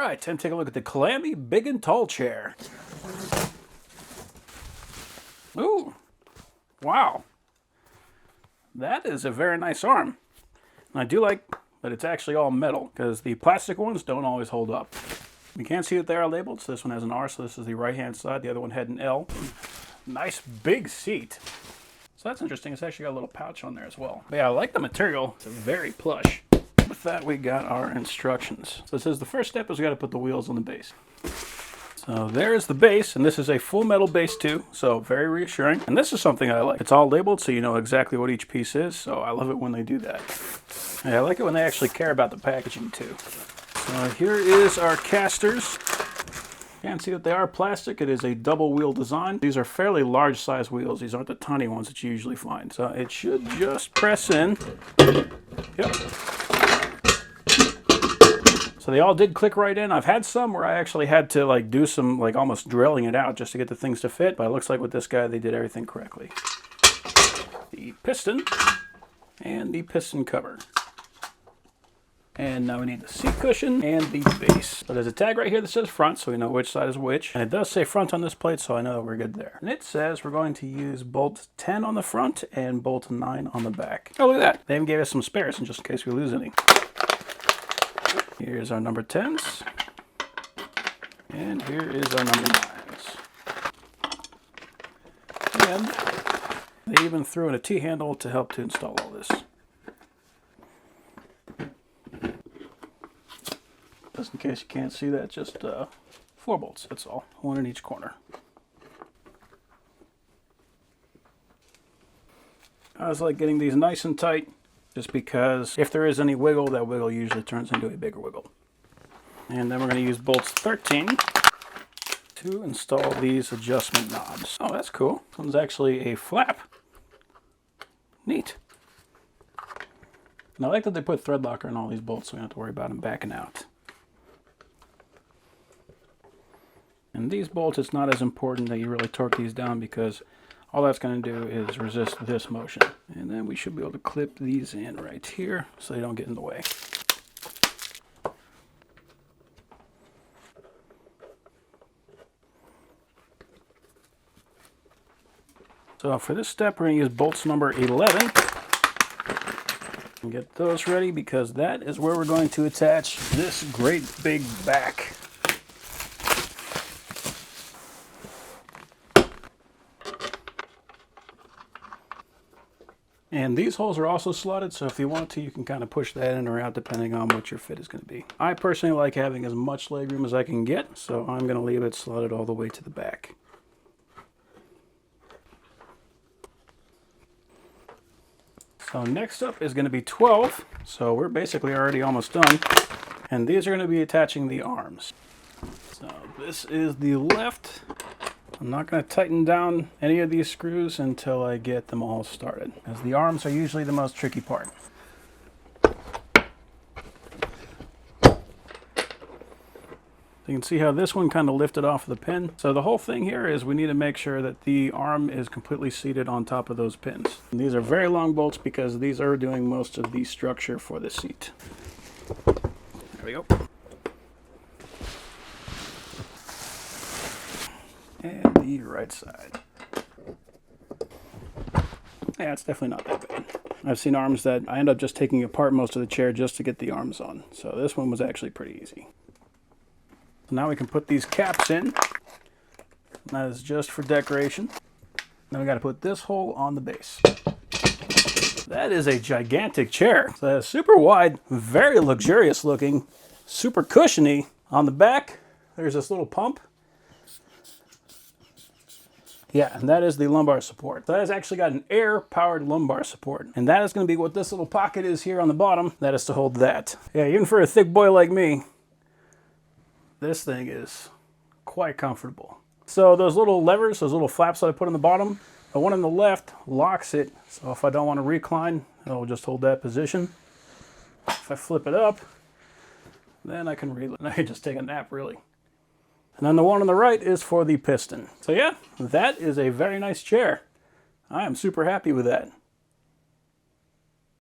right, time to take a look at the COLAMY Big and Tall Chair. Ooh, wow. That is a very nice arm. And I do like that it's actually all metal, because the plastic ones don't always hold up. You can't see that they are labeled, so this one has an R, so this is the right-hand side. The other one had an L. Nice big seat. So that's interesting. It's actually got a little pouch on there as well. But yeah, I like the material. It's very plush. With that, we got our instructions. So it says the first step is we got to put the wheels on the base. So there's the base, and this is a full metal base too, so very reassuring. And this is something I like. It's all labeled, so you know exactly what each piece is, so I love it when they do that. And I like it when they actually care about the packaging too. So here is our casters. You can see that they are plastic. It is a double wheel design. These are fairly large size wheels. These aren't the tiny ones that you usually find. So it should just press in. Yep. So they all did click right in. I've had some where I actually had to like do some like almost drilling it out just to get the things to fit, but it looks like with this guy they did everything correctly. The piston and the piston cover. And now we need the seat cushion and the base. So there's a tag right here that says front, so we know which side is which. And it does say front on this plate, so I know that we're good there. And it says we're going to use bolt 10 on the front and bolt 9 on the back. Oh, look at that. They even gave us some spares just in case we lose any. Here's our number 10s. And here is our number 9s. And they even threw in a T-handle to help to install all this. Just in case you can't see that, just 4 bolts, that's all. 1 in each corner. I was like getting these nice and tight, just because if there is any wiggle, that wiggle usually turns into a bigger wiggle. And then we're going to use bolts 13 to install these adjustment knobs. Oh, that's cool. This one's actually a flap. Neat. And I like that they put thread locker in all these bolts, so we don't have to worry about them backing out. And these bolts, it's not as important that you really torque these down, because all that's going to do is resist this motion. And then we should be able to clip these in right here so they don't get in the way. So for this step, we're going to use bolts number 11. And get those ready, because that is where we're going to attach this great big back. And these holes are also slotted, so if you want to, you can kind of push that in or out depending on what your fit is going to be. I personally like having as much legroom as I can get, so I'm going to leave it slotted all the way to the back. So next up is going to be 12, so we're basically already almost done. And these are going to be attaching the arms. So this is the left. I'm not going to tighten down any of these screws until I get them all started, as the arms are usually the most tricky part. You can see how this one kind of lifted off the pin. So the whole thing here is we need to make sure that the arm is completely seated on top of those pins. And these are very long bolts because these are doing most of the structure for the seat. There we go. And the right side. Yeah, it's definitely not that bad. I've seen arms that I end up just taking apart most of the chair just to get the arms on. So this one was actually pretty easy. So now we can put these caps in. That is just for decoration. Then we got to put this hole on the base. That is a gigantic chair. So super wide, very luxurious looking, super cushiony. On the back, there's this little pump. Yeah, and that is the lumbar support. So that has actually got an air-powered lumbar support. And that is going to be what this little pocket is here on the bottom. That is to hold that. Yeah, even for a thick boy like me, this thing is quite comfortable. So those little levers, those little flaps that I put on the bottom, the one on the left locks it. So if I don't want to recline, it'll just hold that position. If I flip it up, then I can just take a nap, really. And then the one on the right is for the piston. So yeah, that is a very nice chair. I am super happy with that.